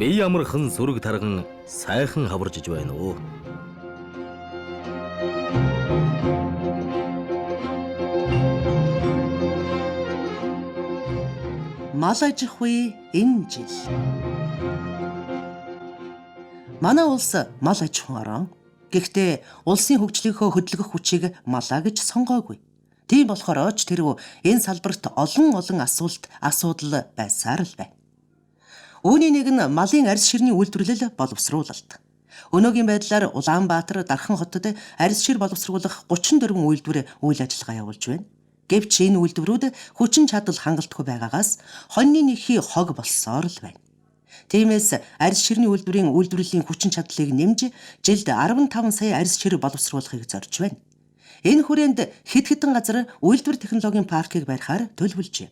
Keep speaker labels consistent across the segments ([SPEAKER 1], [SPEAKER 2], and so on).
[SPEAKER 1] ямархан сүрэг тарган сайхан хаварж иж байна уу?
[SPEAKER 2] Мал аж ахуй энэ жил. Манай улс мал аж ахуйн орон. Гэхдээ улсын хөгжлийнхөө хөдөлгөх хүчийг малаа гэж сонгоогүй. Тийм болохоор ч тэрв энэ салбарт олон асуудал байсаар л байна. Үүний нэг нь малын арьс ширний үйлдвэрлэл боловсруулалт. Өнөөгийн байдлаар Улаанбаатар, Дархан хотод арьс шир боловсруулах 34 үйлдвэр үйл ажиллагаа явуулж байна. Гэвч энэ үйлдвэрүүд хүчин чадал хангалтгүй байгаагаас хоньны нэхий хог болсоор л байна. Тиймээс арьс ширний үйлдвэрийн үйлдвэрлэлийн хүчин чадлыг нэмж жилд 15 сая арьс шир боловсруулахыг зорж байна. Энэ хүрээнд хэд хэдэн газар үйлдвэр технологийн паркийг барихаар төлөвлөжээ.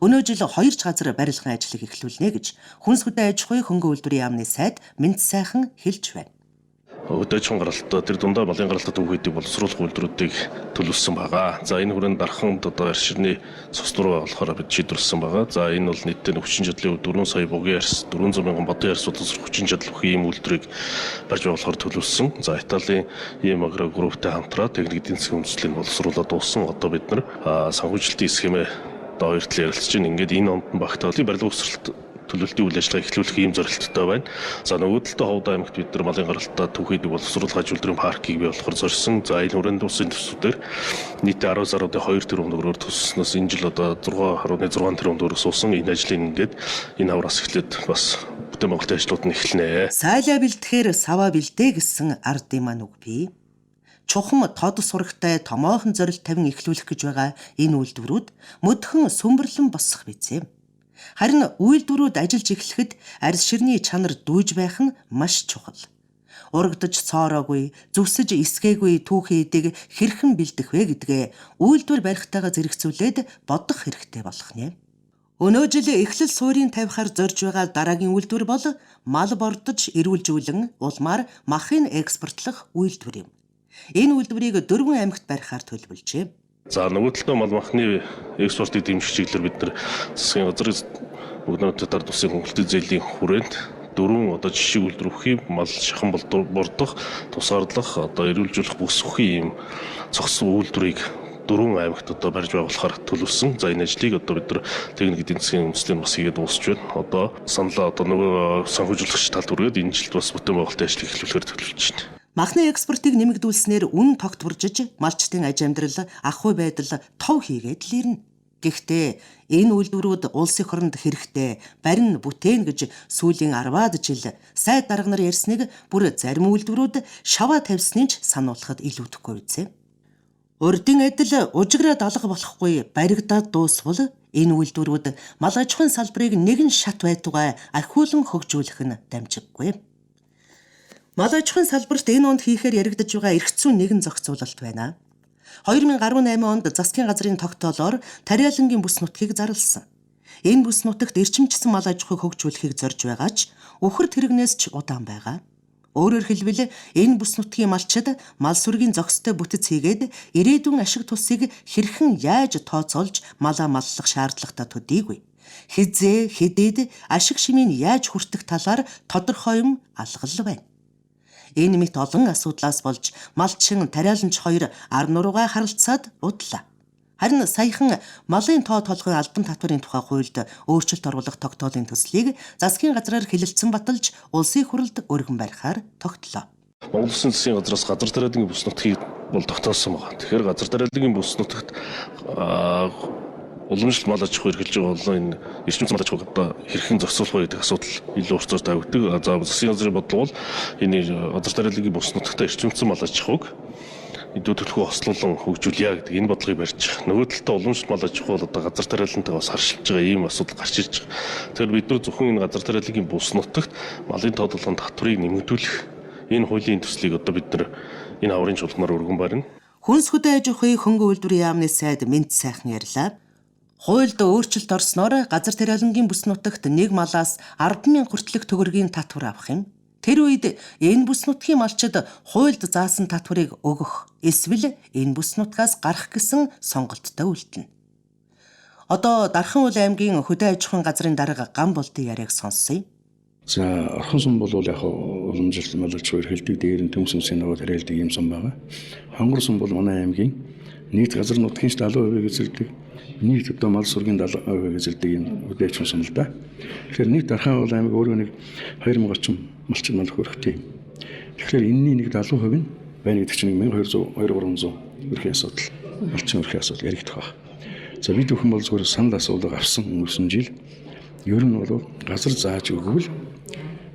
[SPEAKER 2] Өнөө жил 2 газар барилгын ажлыг эхлүүлнэ гэж Хүнс хөдөө аж ахуй хөнгө үйлдвэрийн яамны сайд Минт сайхан хэлж байна.
[SPEAKER 3] Хөдөө аж ахуйн гаралтай тэр дундаа малын гаралтай төвхөдийг боловсруулах үйлдвэрүүдийг төлөвлөсөн байгаа. За энэ хүрээнд Дарханд арьс ширний цус дуруу болохоор бид шийдвэрлсэн байгаа. За энэ бол нийтдээ хүчин чадлын 4 сая бугийн арьс, 400 мянган бодын арьс боловсруулах хүчин чадал бүх ийм үйлдвэрийг барьж байгуулахаар төлөвлөсөн. За Италийн ийм агро групптэй хамтраад техник эдийн засгийн үндэслэлийг боловсруулаад дууссан. Одоо бид нар санхүүжилтийн схемээ хоёрт л ярилцж байна. Ингээд энэ онд нь багтаалын барилга өсрэлт төлөвлөлтийн үйл ажиллагаа эхлүүлэх ийм зорилттой байна. За нөгөө талдаа Ховд аймагт бид нар малын гаралтай төвхөдийг боловсруулах үйлдвэрийн паркийг бий болохоор зорьсон. За энэ хүрээнд улсын төсвүүдээр нийтдээ 10.2 тэрбум төгрөгөөр төсснөөс энэ жил одоо 6.6 тэрбум төгрөг суусан. Энэ ажлыг ингээд энэ авраас эхлээд бас бүтээн байгуулалтын ажлууд нь эхэлнэ.
[SPEAKER 2] Сайлаа бэлтгэхээр саваа бэлдээ гэсэн ардын маань үг бий. Чухам тод сурагтай томоохон зорилт тавин эхлүүлэх гэж байгаа энэ үйлдвэрүүд мөдхөн сүмбэрлэн босох биз. Харин үйлдвэрүүд ажиллаж эхлэхэд арьс ширний чанар дүүж байх нь маш чухал. Урагдаж цоороогүй, зүвсэж эсгээгүй түүхэн эдийг хэрхэн бэлдэх вэ гэдгээ үйлдвэр барихтайгаа зэрэгцүүлээд бодох хэрэгтэй болох нэ. Өнөө жил эхлэл суурийн тавихаар зорж байгаа дараагийн үйлдвэр бол мал бордож эрүүлжүүлэн улмаар махыг экспортлох үйлдвэр юм. Энэ үйлдвэрийг 4 аймагт барихаар төлөвлөжээ.
[SPEAKER 3] За нөгөө талдаа мал махны экспортыг дэмжих чиглэлээр бид нар засгийн газрын бүгд найрамдаар тусын хөнгөлөлтийн зээлийн хүрээнд 4 одоо жишээ үйлдвэрхийн мал шахан бордох, тусаарлах, одоо эрүүлжүүлэх бүсгүй ийм цогц үйлдвэрийг 4 аймагт одоо барьж байгуулахаар төлөвлөсөн. За энэ ажлыг одоо бид нар техник эдийн засгийн үндэслэлийн бас хийгээд дуусч байна. Одоо саналаа одоо нөгөө санхүүжүүлэгч тал түргээд энэ жилд бас бүтээн байгуулалтын ажлыг эхлүүлэхээр төлөвлөж байна.
[SPEAKER 2] Махны экспортыг нэмэгдүүлснээр үн тогт бүржиж малчтын аж амьдрал, ахуй байдал тов хийгээд л ирнэ. Гэхдээ энэ үйлдвэрүүд улсын хоронд хэрэгтэй барин бүтээн гэж сүүлийн 10-аад жил сайд дарга нар ярьсныг бүр зарим үйлдвэрүүд шаваа тавьсныг ч сануулахад илүүдэхгүй үзье. Урдын адил ужиграад алга болохгүй баригдаад дуусвал энэ үйлдвэрүүд мал аж ахуйн салбарыг нэгэн шат байтугай ахиулан хөгжүүлэх нь дамжиггүй. Мал аж ахуйн салбарт энэ онд хийхээр яригдж байгаа эрх зүйн нэгэн зохицуулалт байна. 2018 онд засгийн газрын тогтоолоор Тариалангийн бүс нутгийг зарласан. Энэ бүс нутагт эрчимчсэн мал аж ахуйг хөгжүүлэхийг зорж байгаа ч үхэр тэрэгнээс ч удаан байгаа. Өөрөөр хэлбэл энэ бүс нутгийн малчид мал сүргийн зохистой бүтэц хийгээд ирээдүйн ашиг тусыг хэрхэн яаж тооцоолж малаа маллах шаардлагатай төдийгүй. Хизээ хэдийд ашиг шимийг яаж хүртэх талаар тодорхой юм алгал байна. Энэ мэт олон асуудлаас болж малчин Тариаланч 2 ар нуруугаа харилцаад удлаа. Харин саяхан малын тоо толгойн албан татварын тухай хуульд өөрчлөлт оруулах тогтоолын төслийг засгийн газраар хэлэлцэн баталж улсын хурлд өргөн барихаар тогтлоо.
[SPEAKER 3] Монгол Улсын засгийн газраас газар тариалангийн бүс нутгийг бол тогтоосон байна. Тэгэхээр газар тариалангийн бүс нутагт уламжлалт мал аж ахуй эрхэлж байгаа бол энэ эрчимч мал аж ахуйг хэрхэн зохицуулах вэ гэдэг асуудал илүү урт зур тавигддаг. За засгийн газрын бодлого бол энэ газар тариалангийн бүс нутагт эрчимчсэн мал аж ахуйг эдүү төлхөө хослуулан хөгжүүлье гэдэг энэ бодлогыг барьж нөгөө талдаа уламжлалт мал аж ахуй бол одоо газар тариалантай бас харшилж байгаа ийм асуудал гарч ирж байгаа. Тэгэхээр бид нар зөвхөн энэ газар тариалангийн бүс нутагт малын тооцоолгын татварыг нэмэгдүүлэх энэ хуулийн төслийг одоо бид нар энэ аврын чуулганаар өргөн барина.
[SPEAKER 2] Хүнс хөдөө аж ахуй хөнгө үйлдвэрийн яамны сайд Минт сайхан ярьлаа. Хуульд өөрчлөлт орсноор газар тариалангийн бүс нутагт нэг малаас 10,000 хүртэлх төгрөгийн татвар авах юм. Тэр үед энэ бүс нутгийн малчид хуульд заасан татварыг өгөх эсвэл энэ бүс нутгаас гарах гэсэн сонголттой үлдэнэ. Одоо Дархан аймгийн хөдөө аж ахуйн газрын дарга Ган болдын яриаг сонсъё.
[SPEAKER 4] За орхон сум бол яг уламжлалт малч хоёр хэлдэг дээр нь төмс өмсгийн нөгөө тариалдаг юм сум байгаа. Хонгор сум бол манай аймгийн нийт газар нутгийн 70% эзэлдэг. Нийт одоо мал сургийн 70% эзэлдэг юм үдээч сум л да. Тэгэхээр нийт дархаа бол аймаг өөрөө нэг 2000 орчим малчин мал хөрөхтэй. Тэгэхээр энэний нэг 70% нь байна гэдэг чинь 1200 2300 өрхийн асуудал малчин өрхийн асуудал яригдах байна. За бид бүхэн бол зөвхөн санал асуулга авсан өнгөрсөн жил ер нь бол газар зааж өгвөл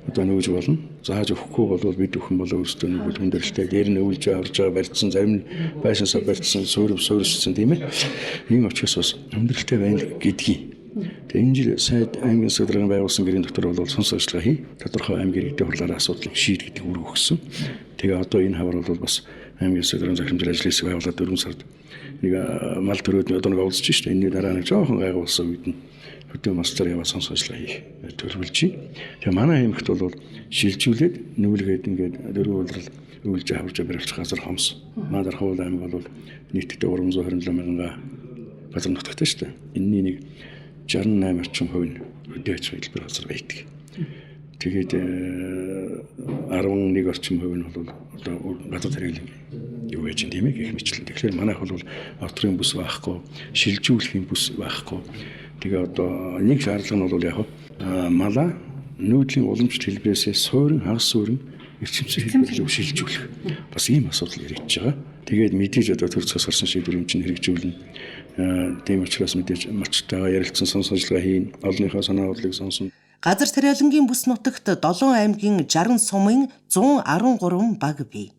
[SPEAKER 4] одоо нөөж болно. Зааж өгөхгүй бол бид бүхэн бол өөрсдөө нэг хүндэрэлтэй дээр нь өвлж аварж байгаа барьцсан зарим нь байшинсаа барьцсан суурьшсан тийм ээ. Энэ учраас бас хүндэрэлтэй байна гэдгийг. Тэгээ энэ жил сайд аймгийн судрагын байгуулсан гэрийн доктор бол сонс ажиллагаа хий. Тодорхой аймгийн иргэдийн хурлаараа асуудлыг шийдэх гэдэг үүрэг өгсөн. Тэгээ одоо энэ хавар бол бас аймгийн судрагын захирамжлал ажлын хэсэг байгуулаад 4 сард нэг мал төрөөд одоо нэг олдсож шүү дээ. Энэний дараа нэг жоохон гайгуулсан үед нь хөдөө мастер яваа сонс ажиллагаа хийх төлөвлөж байна. Тэгээ манай аймагт бол шилжүүлээд нүүлгээд ингээд дөрвөн улирал өвлж аварж барилж газар хомс. Манай дархуул аймаг бол нийтдээ 327 мянган газар нутагтай шүү дээ. Энэний нэг 68 орчим хувь нь хөдөө аж ахуйн хэлбэр газар байдаг. Тэгээд 11 орчим хувь нь бол одоо газар тариалан юу гэж юм тийм ээ гэх мэтлэн. Тэгэхээр манайх бол отрын бүс байхгүй, шилжүүлэхийн бүс байхгүй. Тэгээ одоо нэг шаардлага нь бол яг мала нүүдлийн уламжлалт хэлбэрээс суурин хагас суурин эрчимсэл хэлбэрлүү шилжүүлэх. Бас ийм асуудал яригдж байгаа. Тэгээд мэдээж одоо төр зохиос гарсан шийдвэр юм чинь хэрэгжүүлнэ. Тийм учраас мэдээж малчтайгаа ярилцсан сонс ажиллагаа хийн, олонныхоо санаа бодлыг сонсно.
[SPEAKER 2] Газар тариалангийн бүс нутагт 7 аймгийн 60 сумын 113 баг бий.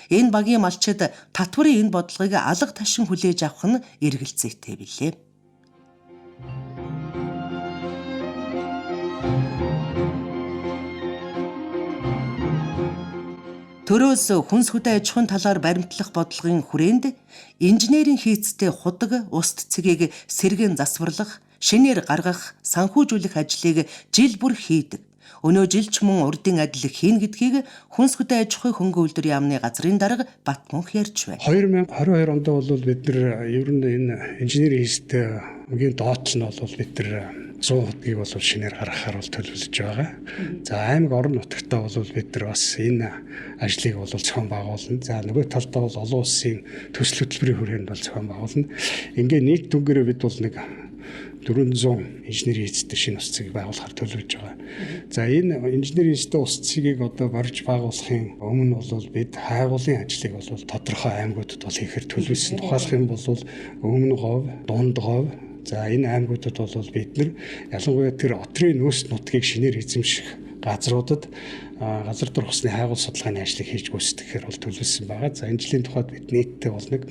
[SPEAKER 2] Энэ багийн малчид татварын энэ бодлогыг алга ташин хүлээж авах нь эргэлзээтэй билээ. Төрөөс хүнс хөдөө аж ахуйн талаар баримтлах бодлогын хүрээнд инженерийн хийцтэй худаг уст цэгийг сэргэн засварлах, шинээр гаргах, санхүүжүүлэх ажлыг жил бүр хийдэг. Өнөө жилч мөн урдын адил хийн гэдгийг хүнс хөдөө аж ахуй хөнгө үйлдвэрийн яамны газрын дарга Батмунх ярьж байна.
[SPEAKER 5] 2022 онд бол бид нар ер нь энэ инженерийн хийцтэй хамгийн доотлол нь бол бид нар 100 худгийг бол шинээр гаргахаар бол төлөвлөж байгаа. За аймаг орон нутагтаа бол бид нар бас энэ ажлыг бол зохион байгуулна. За нөгөө талдаа бол олон улсын төсөл хөтөлбөрийн хүрээнд бол зохион байгуулна. Ингээ нийт дүнгээрээ бид бол нэг 400 инженерийн хийцтэй шинэ ус цэгийг байгуулахаар төлөвлөж байгаа. За энэ инженерийн хийцтэй ус цэгийг одоо барьж байгуулахын өмнө бол бид хайгуулын ажлыг бол тодорхой аймагуудад бол хийхээр төлөвлөсөн. Тухайлх юм бол Өмнө говь, Дунд говь. За энэ аймагуудад бол бид нар ялангуяа тэр отрын нөөц нутгийг шинээр эзэмших газруудад газар дор усны хайгуул судалгааны ажлыг хийж гүйцэтгэхээр бол төлөвлөсөн байгаа. За энэ жилийн тухайд бид нийтдээ бол нэг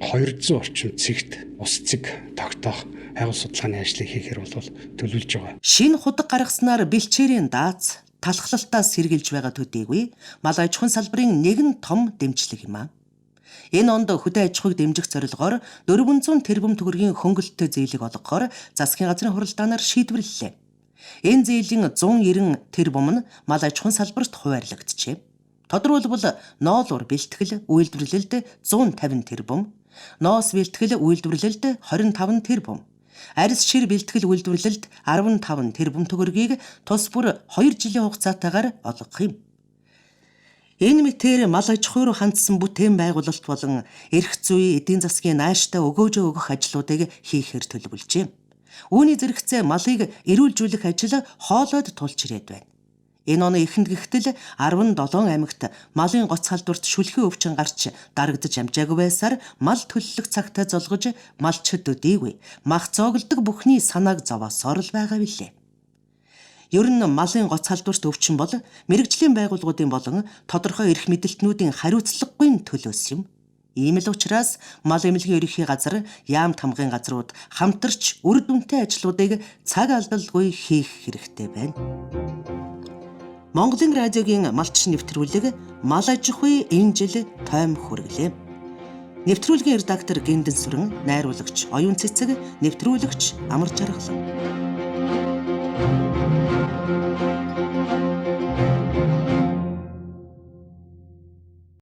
[SPEAKER 5] 200 орчим цэгт ус цэг тогтоох хайгуул судалгааны ажлыг хийхээр бол төлөвлөж байгаа.
[SPEAKER 2] Шинэ худаг гаргаснаар бэлчээрийн дааз талхлалтаас сэргийлж байгаа төдийгүй мал аж ахуйн салбарын нэгэн том дэмжлэг юм а. Энэ онд хөдөө аж ахуйг дэмжих зорилгоор 400 тэрбум төгрөгийн хөнгөлөлтөй зээлийг олгохоор засгийн газрын хуралдаанаар шийдвэрлэлээ. Энэ зээлийн 190 тэрбум нь мал аж ахуйн салбарт хуваарлагдчихэ. Тодорхойлбол ноолуур бэлтгэл үйлдвэрлэлд 150 тэрбум, ноос бэлтгэл үйлдвэрлэлд 25 тэрбум, арьс шир бэлтгэл үйлдвэрлэлд 15 тэрбум төгрөгийг тус бүр 2 жилийн хугацаатаагаар олгох юм. Энэ мэтээр мал аж ахуй руу хандсан бүтээн байгуулалт болон эрх зүй эдийн засгийн нааштай өгөөжөө өгөх ажлуудыг хийхээр төлөвлөжээ. Үүний зэрэгцээ малыг эрүүлжүүлэх ажил хоолойд тулж ирээд байна. Энэ оны эхэнд гихтэл 17 аймагт малын гоц халдварт шүлхий өвчин гарч дарагдж амжаагүй байсаар мал төлөлөх цагтаа золгож малчид өдийгүй мах цоглдог бүхний санааг зовоосоор л байгаа билээ. Ер нь малын гоц халдварт өвчин бол мэрэгжлийн байгууллагуудын болон тодорхой эрх мэдэлтнүүдийн хариуцлагагүй төлөөс юм. Ийм л учраас мал эмнэлгийн ерөнхий газар, яамт хамгааллын газрууд хамтарч үр дүнтэй ажлуудыг цаг алдалгүй хийх хэрэгтэй байна. Монголын радиогийн малч нэвтрүүлэг мал аж ахуй энэ жил тойм хүргэлээ. Нэвтрүүлгийн редактор Гиндэн Сүрэн, найруулагч Оюун Цэцэг, нэвтрүүлэгч Амар Жаргалан.